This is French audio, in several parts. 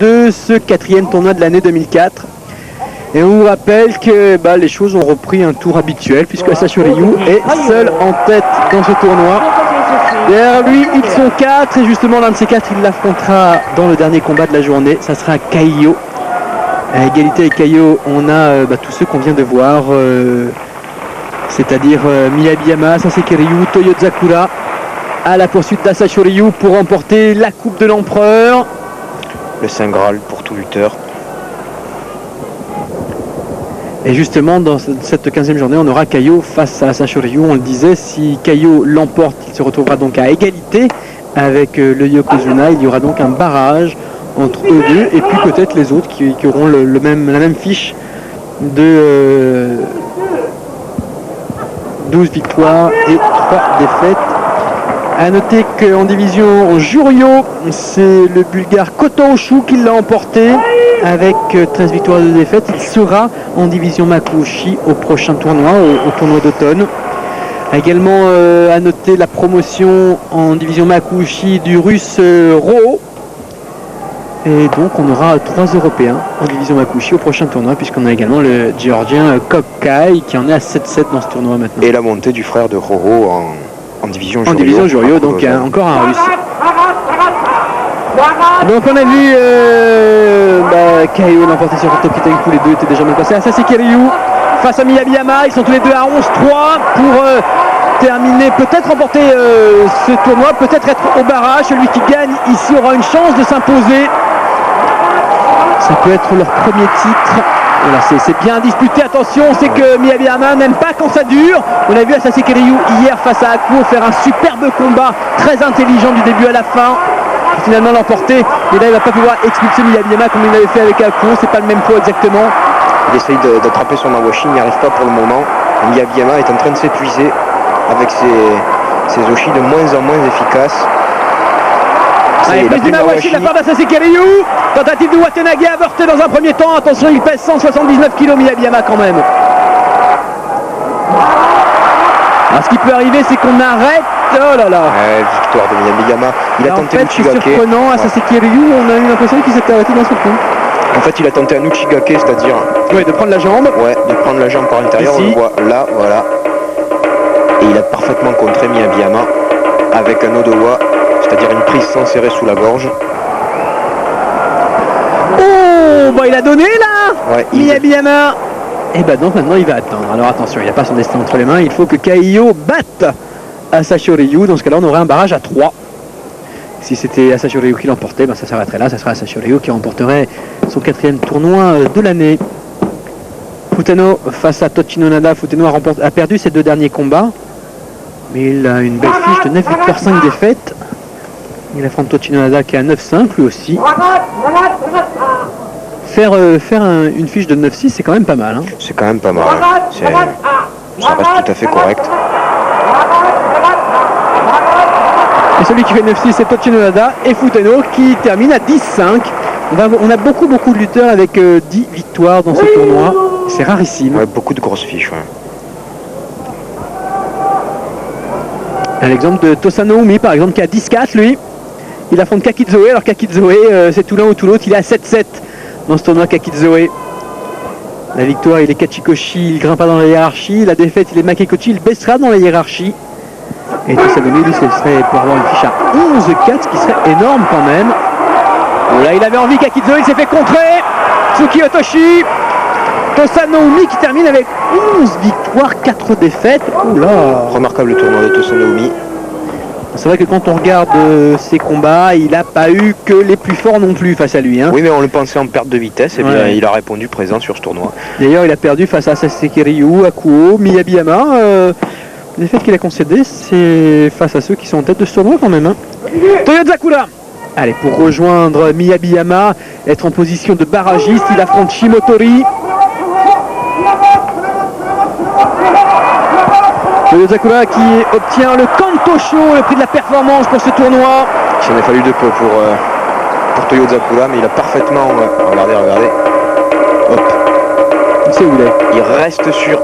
de ce 4e tournoi de l'année 2004. Et on vous rappelle que les choses ont repris un tour habituel puisque Asashi Ryu est seul en tête dans ce tournoi. Derrière lui, ils sont 4 et justement l'un de ces 4, il l'affrontera dans le dernier combat de la journée. Ça sera Kaiyo. À égalité avec Kaiyo, on a tous ceux qu'on vient de voir, c'est-à-dire Miyabiyama, Saseki Ryu, Toyozakura, à la poursuite d'Asashi Ryu pour remporter la Coupe de l'Empereur. Le Saint Graal pour tout lutteur. Et justement, dans cette 15e journée, on aura Kaiyo face à Asashi Ryu. On le disait, si Kaiyo l'emporte, il se retrouvera donc à égalité avec le Yokozuna. Il y aura donc un barrage entre eux deux et puis peut-être les autres qui auront la même fiche de 12 victoires et 3 défaites. A noter qu'en division Juryo, c'est le Bulgare Koto-Oshu qui l'a emporté avec 13 victoires et 2 défaites. Il sera en division Makuuchi au prochain tournoi, au tournoi d'automne. Également à noter la promotion en division Makuuchi du Russe Ro. Et donc on aura 3 Européens en division Makuuchi au prochain tournoi, puisqu'on a également le Géorgien Kokkai qui en est à 7-7 dans ce tournoi maintenant. Et la montée du frère de Roro en division Juryo. En division Juryo, donc encore un Russe. Donc on a vu Kaiyo l'emporter sur Tokyo, tous les deux étaient déjà mal passés. Saseki Ryu face à Miyabiyama, ils sont tous les deux à 11-3 pour terminer, peut-être remporter ce tournoi, peut-être être au barrage. Celui qui gagne ici aura une chance de s'imposer. Ça peut être leur premier titre. Voilà, c'est bien disputé, attention, on sait que Miyabiyama n'aime pas quand ça dure. On a vu Saseki Ryu hier face à Akuo faire un superbe combat, très intelligent du début à la fin. Finalement l'emporter, et là il va pas pouvoir expulser Miyabiyama comme il avait fait avec Akuo, c'est pas le même pot exactement. Il essaye d'attraper son Awashi, il n'y arrive pas pour le moment. Miyabiyama est en train de s'épuiser avec ses Oshi de moins en moins efficaces. Allez, plus d'une Awashi de la part d'Saseki Ryu. Tentative de Watanabe avortée dans un premier temps. Attention, il pèse 179 kg Miyabiyama quand même. Alors ce qui peut arriver, c'est qu'on arrête. Oh là là. Victoire de Miyabiyama. Il a tenté Uchigake. C'est surprenant, à Saseki Ryu, on a eu l'impression qu'il s'était arrêté d'un seul coup. En fait, il a tenté un Uchigake, c'est-à-dire... Oui, de prendre la jambe. Ouais, de prendre la jambe par l'intérieur, on le voit là, voilà. Et il a parfaitement contré Miyabiyama avec un Odowa, c'est-à-dire une prise sans serrer sous la gorge. Oh, il a donné là, ouais, Miyabiyama. Et donc maintenant il va attendre. Alors attention, il n'a pas son destin entre les mains, il faut que Kaiyo batte Asashi Ryu. Dans ce cas-là, on aurait un barrage à 3. Si c'était Asashi Ryu qui l'emportait, ça s'arrêterait là, ça serait Asashi Ryu qui remporterait son 4e tournoi de l'année. Futano face à Tochino Nada. Futano a perdu ses 2 derniers combats, mais il a une belle fiche de 9 victoires, 5 défaites. Il affronte Tochino Nada qui est à 9-5 lui aussi. Faire une fiche de 9-6, c'est quand même pas mal. Hein. C'est quand même pas mal. Ça reste tout à fait correct. Et celui qui fait 9-6, c'est Tochino Nada et Futano qui termine à 10-5. On a beaucoup de lutteurs avec 10 victoires dans ce tournoi. C'est rarissime. Ouais, beaucoup de grosses fiches. Ouais. Un exemple de Tosano Umi, par exemple, qui a 10-4, lui. Il affronte Kakizoe. Alors Kakizoe, c'est tout l'un ou tout l'autre. Il est à 7-7 dans ce tournoi, Kakizoe. La victoire, il est Kachikoshi, il grimpera dans la hiérarchie. La défaite, il est Makekochi, il baissera dans la hiérarchie. Et Tosano Umi, lui, ce serait pour avoir une fiche à 11-4, ce qui serait énorme quand même. Là, il avait envie, Kakizoe, il s'est fait contrer. Tsuki Otoshi. Tosano Umi qui termine avec 11 victoires, 4 défaites. Oula. Remarquable tournoi de Tosano Umi. C'est vrai que quand on regarde ses combats, il n'a pas eu que les plus forts non plus face à lui. Hein. Oui, mais on le pensait en perte de vitesse, et bien il a répondu présent sur ce tournoi. D'ailleurs, il a perdu face à Saseki Ryu, Akuo, Miyabiyama. Les faits qu'il a concédés, c'est face à ceux qui sont en tête de ce tournoi quand même. Hein. Toyozakura. Allez, pour rejoindre Miyabiyama, être en position de barragiste, il affronte Shimotori. Toyozakura qui obtient le Kantosho, le prix de la performance pour ce tournoi. Il en a fallu de peu pour Toyozakura, mais il a parfaitement... regardez. Hop. Il sait où il est. Il reste sûr.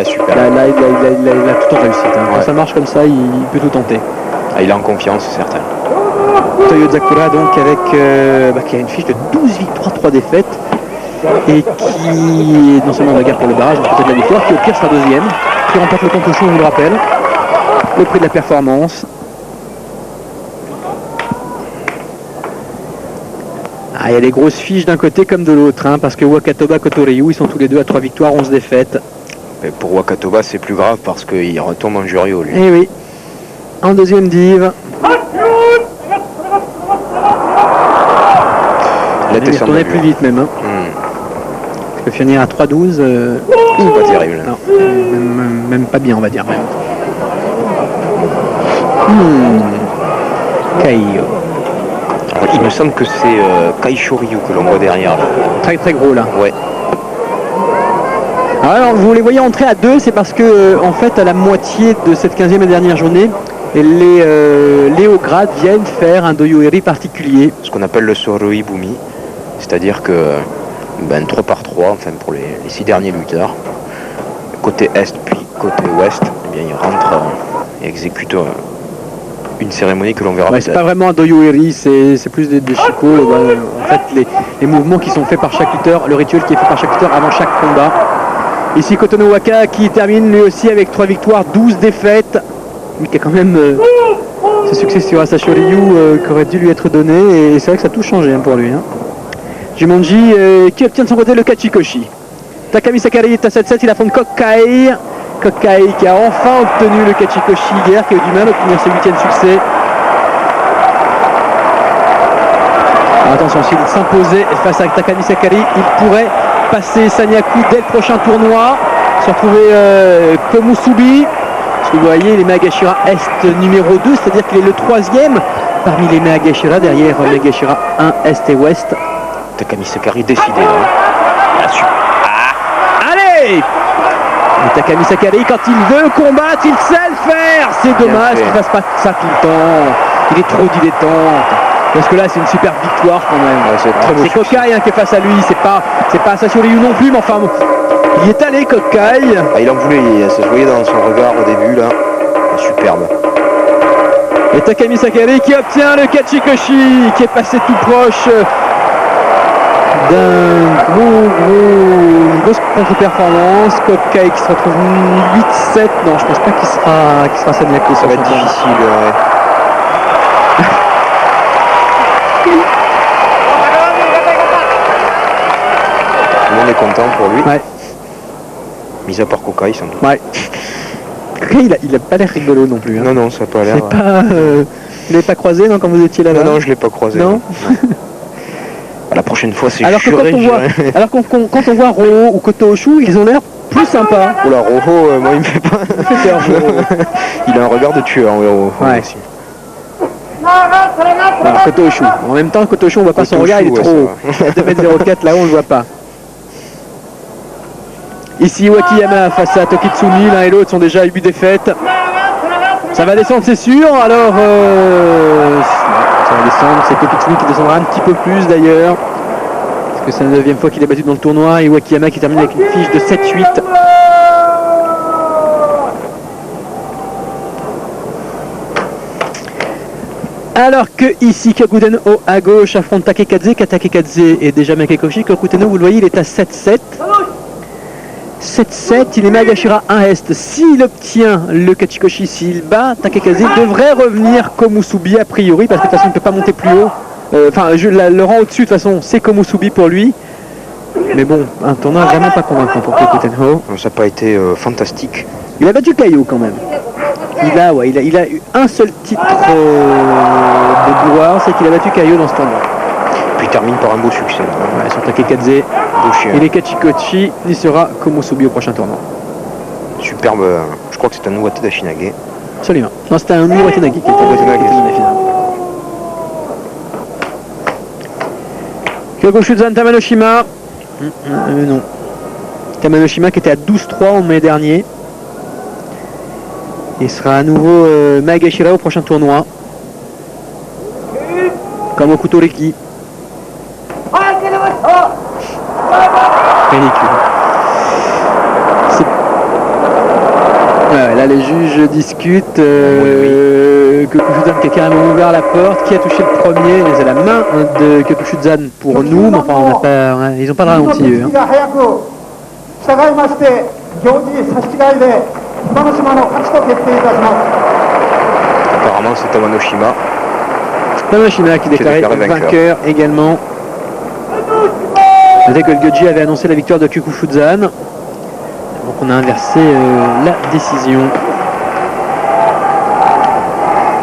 Super. Là, il a tout en réussite. Hein. Quand ça marche comme ça, il peut tout tenter. Il est en confiance, c'est certain. Toyo Zakura donc avec qui a une fiche de 12 victoires, 3 défaites et qui est non seulement en bagarre pour le barrage, mais peut-être la victoire, qui au pire sera deuxième, qui remporte le concours, on vous le rappelle, au prix de la performance. Il y a des grosses fiches d'un côté comme de l'autre, hein, parce que Wakatoba, Kotoryu, ils sont tous les deux à 3 victoires, 11 défaites. Mais pour Wakatoba, c'est plus grave parce qu'il retombe en Jurio, lui. Eh oui, en deuxième div. Il est retourné plus vite même. Hein. Parce que finir à 3-12, c'est pas terrible. Non, même pas bien, on va dire. Même. Kaio. Il me semble que c'est Kaishoryu que l'on voit derrière. Là. Très très gros là. Ouais. Alors vous les voyez entrer à 2, c'est parce que en fait à la moitié de cette 15e et dernière journée, les Léogrades viennent faire un Doyoeri particulier. Ce qu'on appelle le Soroi Bumi. C'est-à-dire que 3 par 3, enfin pour les 6 derniers lutteurs, côté Est puis côté Ouest, eh bien, ils rentrent et exécutent une cérémonie que l'on verra peut-être. C'est pas vraiment un Doyoeri, c'est plus des chicots. En fait, les mouvements qui sont faits par chaque lutteur, le rituel qui est fait par chaque lutteur avant chaque combat. Ici Kotono Waka qui termine lui aussi avec 3 victoires, 12 défaites, mais qui a quand même ce succès sur Asashi Ryu qui aurait dû lui être donné, et c'est vrai que ça a tout changé pour lui. Hein. Jumanji qui obtient de son côté le Kachikoshi. Takami Sakari est à 7-7, il affronte Kokkai. Kokkai qui a enfin obtenu le Kachikoshi hier, qui a eu du mal à obtenir ses 8e succès. Alors attention, s'il s'imposait face à Takami Sakari, il pourrait passer Sanyaku dès le prochain tournoi, se retrouver Komusubi. Parce que vous voyez, les Megashira Est numéro 2, c'est-à-dire qu'il est le 3e parmi les Megashira, derrière Megashira 1 Est et Ouest. Takami Sakari décidé là. Allez! Et Takami Sakari, quand il veut combattre, il sait le faire. C'est dommage qu'il ne fasse pas ça tout le temps. Il est trop dilettante. Parce que là, c'est une super victoire quand même. Ouais, c'est Kokkai qui est face à lui. C'est pas Asashi Ryu non plus, mais enfin, il est allé Kokkai. Il en voulait. Ça se voyait dans son regard au début là. Superbe. Et Takami Sakari qui obtient le Kachikoshi, qui est passé tout proche d'une grosse contre-performance. Kokkai qui se retrouve 8-7. Non, je pense pas qu'il sera Sanyaku. Ça va être difficile. Ouais. Tout le monde est content pour lui. Ouais. Mis à part Kokkai sans doute. Ouais. Kokkai, il a pas l'air rigolo non plus. Hein. Non, ça n'a pas l'air. Vous l'avez pas croisé quand vous étiez là-bas? Non, je l'ai pas croisé. Non. La prochaine fois, c'est alors que quand on voit Roho ou Koto-Oshu, ils ont l'air plus sympas. Oh la Roho, moi il me fait pas. Il a un regard de tueur, Roho. Ouais. Alors, Koto-Oshu. En même temps, Koto-Oshu, on voit pas son regard, il est trop haut. 2m04, là-haut, on le voit pas. Ici, Wakiyama face à Tokitsumi, l'un et l'autre sont déjà à 8 défaites. Ça va descendre, c'est sûr. Alors, ça va descendre. C'est Tokitsumi qui descendra un petit peu plus d'ailleurs. Parce que c'est la 9e fois qu'il est battu dans le tournoi. Et Wakiyama qui termine avec une fiche de 7-8. Alors que ici, Kyokuten O à gauche affronte Takekadze. Takekadze est déjà Makekoshi. Kyokuten O, vous le voyez, il est à 7-7. 7-7, il est Megashira 1 Est. S'il obtient le Kachikoshi, s'il bat, Takekadze devrait revenir Komusubi a priori, parce que de toute façon il ne peut pas monter plus haut. Le rang au-dessus de toute façon c'est Komusubi pour lui. Mais bon, un tournoi vraiment pas convaincant pour Kyokuten O. Ça n'a pas été fantastique. Il a battu Kaio quand même. Il a eu un seul titre de gloire, c'est qu'il a battu Kaio dans ce tournoi. Puis il termine par un beau succès. Ouais, sur Takekadze. Et les Kachikoshi, il sera Komusubi au prochain tournoi. Superbe, je crois que c'est un Uwate d'Ashinage. Absolument. Non, c'était un Uwate Nagi qui était dans la finale. Kyogoshuzan Tamanoshima. Non. Tamanoshima qui était à 12-3 en mai dernier. Il sera à nouveau Megashira au prochain tournoi. Comme au Kutoriki. Ridicule. Là les juges discutent. Kyokushudan qui a carrément ouvert la porte, qui a touché le premier, et c'est la main de Kyokushudan pour nous, mais enfin ils n'ont pas de ralenti eux. Hein. Apparemment c'est Tamanoshima. Tamanoshima qui déclaré vainqueur également. Notez que le Goji avait annoncé la victoire de Kyokushudan. Donc on a inversé la décision.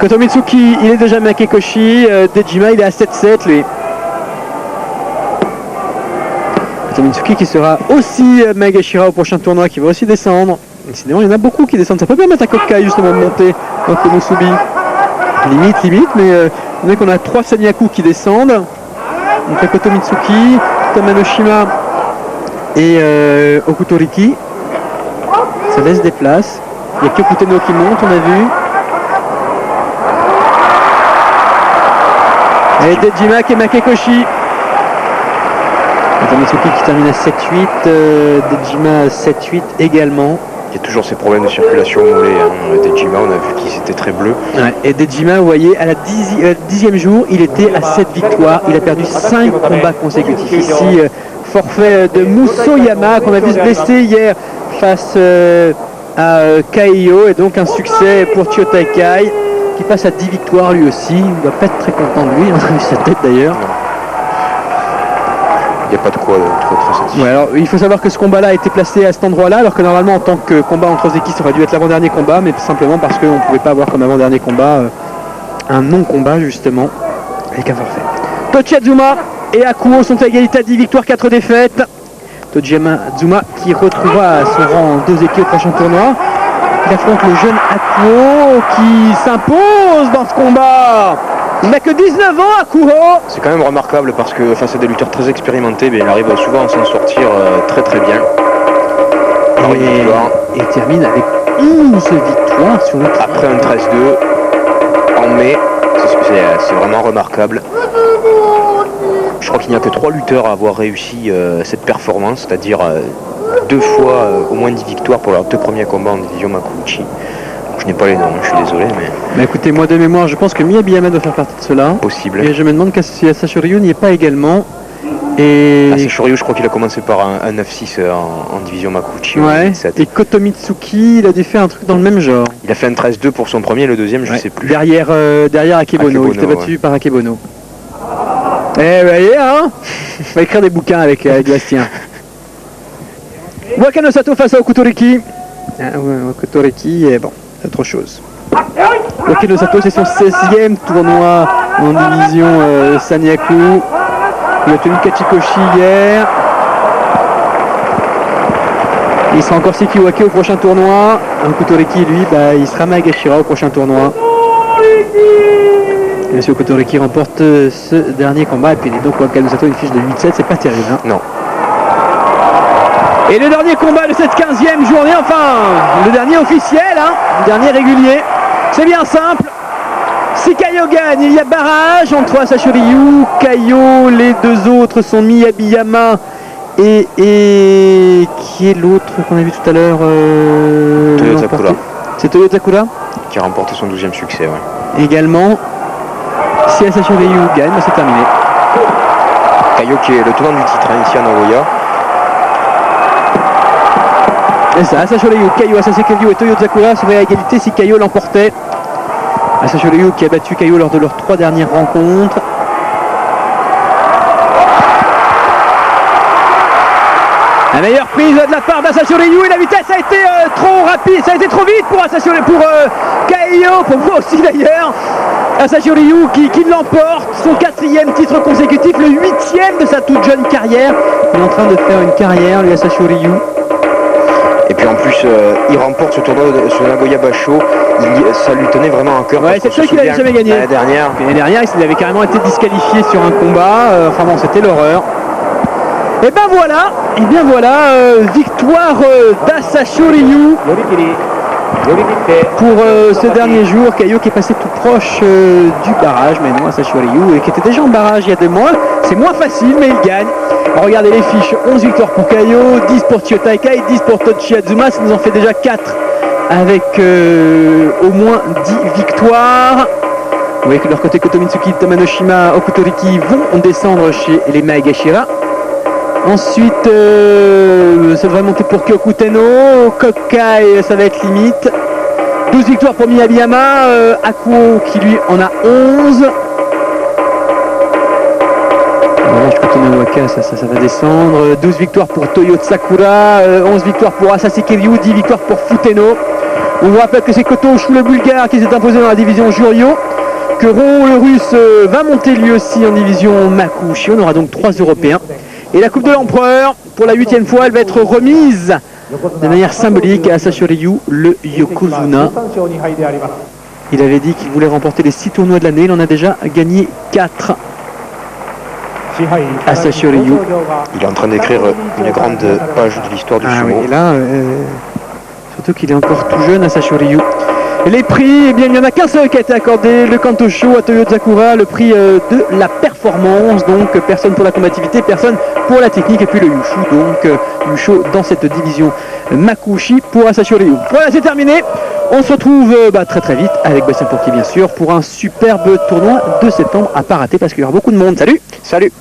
Kotomitsuki, il est déjà Makekoshi. Dejima, il est à 7-7 lui. Kotomitsuki qui sera aussi Magashira au prochain tournoi, qui va aussi descendre. Décidément, il y en a beaucoup qui descendent. Ça peut permettre à Kokkai justement de monter dans Komusubi. Limite, mais on a qu'on a 3 Sanyaku qui descendent. Donc il y a Kotomitsuki, Tamanoshima et Okutoriki. Ça laisse des places. Il y a Kyokuteno qui monte, on a vu. Et Dejima et Makekoshi. Kotomitsuki qui termine à 7-8. Dejima à 7-8 également. Il y a toujours ces problèmes de circulation au mollet. Hein. Dejima, on a vu qu'il était très bleu. Ouais. Et Dejima, vous voyez, à la 10e jour, il était à 7 victoires. Il a perdu 5 combats consécutifs. Ici, forfait de Musoyama qu'on a vu se blesser hier face à Kaiyo. Et donc un succès pour Chiyo Taikai qui passe à 10 victoires lui aussi. Il ne doit pas être très content de lui. On a vu sa tête d'ailleurs. Il n'y a pas de quoi être satisfait. Ouais, alors il faut savoir que ce combat-là a été placé à cet endroit-là, alors que normalement en tant que combat entre Zeki, ça aurait dû être l'avant-dernier combat, mais simplement parce qu'on ne pouvait pas avoir comme avant-dernier combat un non-combat justement, avec un forfait. Tochiyazuma et Akuo sont à égalité à 10 victoires, 4 défaites. Tochiyazuma qui retrouvera son rang en 2 équipes au prochain tournoi. Il affronte le jeune Akuo qui s'impose dans ce combat. Il n'a que 19 ans, Akuo. C'est quand même remarquable parce que face à des lutteurs très expérimentés, mais il arrive souvent à s'en sortir très bien. Alors, et il termine avec 11 victoires sur le tournoi. Après un 13-2 en mai, c'est vraiment remarquable. Je crois qu'il n'y a que 3 lutteurs à avoir réussi cette performance, c'est-à-dire 2 fois au moins 10 victoires pour leurs 2 premiers combats en division Makuuchi. Je n'ai pas les noms, je suis désolé, mais écoutez, moi de mémoire, je pense que Miyabiyama doit faire partie de cela. Possible. Et je me demande si Asashi Ryu n'y est pas également. Et Asashi Ryu, je crois qu'il a commencé par un 9-6 en division Makuuchi. Ouais. Et Kotomitsuki, il a dû faire un truc dans le même genre. Il a fait un 13-2 pour son premier, le deuxième, je ne sais plus. Derrière Akebono, il était battu par Akebono. Eh, vous voyez, hein. On va écrire des bouquins avec Bastien. Wakano Sato face à Okutoriki. Okutoriki, et bon. Autre chose. Wakano Sato, c'est son 16e tournoi en division Sanyaku. Il a tenu Kachikoshi hier. Il sera encore Sekiwake au prochain tournoi. Okutoriki, lui, il sera Magashira au prochain tournoi. Et M. Okutoriki remporte ce dernier combat. Et puis donc Wakano Sato, une fiche de 8-7, c'est pas terrible. Hein. Non. Et le dernier combat de cette 15e journée, enfin, le dernier officiel, hein, le dernier régulier, c'est bien simple. Si Kaiyo gagne, il y a barrage entre Asashi Ryu, Kaiyo, les 2 autres sont Miyabiyama et qui est l'autre qu'on a vu tout à l'heure Toyotakura. C'est Toyotakura qui a remporté son 12e succès, ouais. Également, si Asashi Ryu gagne, c'est terminé. Kaiyo qui est le tenant du titre, hein, ici à Nagoya. C'est ça, Asashi Ryu, Kaiyo, Asashi Ryu et Toyotakura seraient à égalité si Kaiyo l'emportait. Asashi Ryu qui a battu Kaiyo lors de leurs 3 dernières rencontres. La meilleure prise de la part d'Asashi Ryu et la vitesse a été trop rapide, ça a été trop vite pour Kaiyo, pour moi aussi d'ailleurs. Asashi Ryu qui l'emporte, son 4e titre consécutif, le 8e de sa toute jeune carrière. Il est en train de faire une carrière, lui, Asashi Ryu. Et puis en plus, il remporte ce tournoi sur Nagoya Basho. Ça lui tenait vraiment à cœur. Ouais, c'est sûr qu'il n'avait jamais gagné. L'année dernière, il avait carrément été disqualifié sur un combat. Enfin bon, c'était l'horreur. Et ben voilà, victoire d'Asashi Ryu pour ce dernier jour. Kaiyo qui est passé tout proche du barrage, mais non, Asashi Ryu, et qui était déjà en barrage il y a 2 mois. C'est moins facile, mais il gagne. Alors, regardez les fiches, 11 victoires pour Kaiyo, 10 pour Chiyo Taikai, 10 pour Tochiyazuma, ça nous en fait déjà 4 avec au moins 10 victoires. Vous voyez que de leur côté, Kotomitsuki, Tamanoshima, Okutoriki vont descendre chez les Maegashira. Ensuite, ça devrait monter pour Kyoku Tenno. Kokai, ça va être limite. 12 victoires pour Miyabiyama. Akuo qui lui en a 11. Waka, ça va descendre. 12 victoires pour Toyo Sakura, 11 victoires pour Asashi Kiryu, 10 victoires pour Futeno. On vous rappelle que c'est Koto Oshu le Bulgare qui s'est imposé dans la division Juryo, que Ron le Russe va monter lui aussi en division Makuuchi. On aura donc 3 Européens. Et la Coupe de l'Empereur, pour la 8e fois, elle va être remise de manière symbolique à Asashi Ryu, le Yokozuna. Il avait dit qu'il voulait remporter les 6 tournois de l'année, il en a déjà gagné 4. Asashi Ryu. Il est en train d'écrire une grande page de l'histoire du sumo. Oui, et là, surtout qu'il est encore tout jeune, Asashi Ryu. Les prix, eh bien, il n'y en a qu'un seul qui a été accordé, le Kantosho à Toyo Sakura, le prix de la performance, donc personne pour la combativité, personne pour la technique, et puis le Yushu, donc Yushu dans cette division Makuuchi pour Asashi Ryu. Voilà, c'est terminé. On se retrouve très très vite avec Bastien Pourquier bien sûr pour un superbe tournoi de septembre à pas rater parce qu'il y aura beaucoup de monde. Salut. Salut.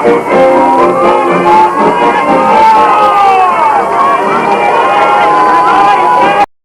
Thank you.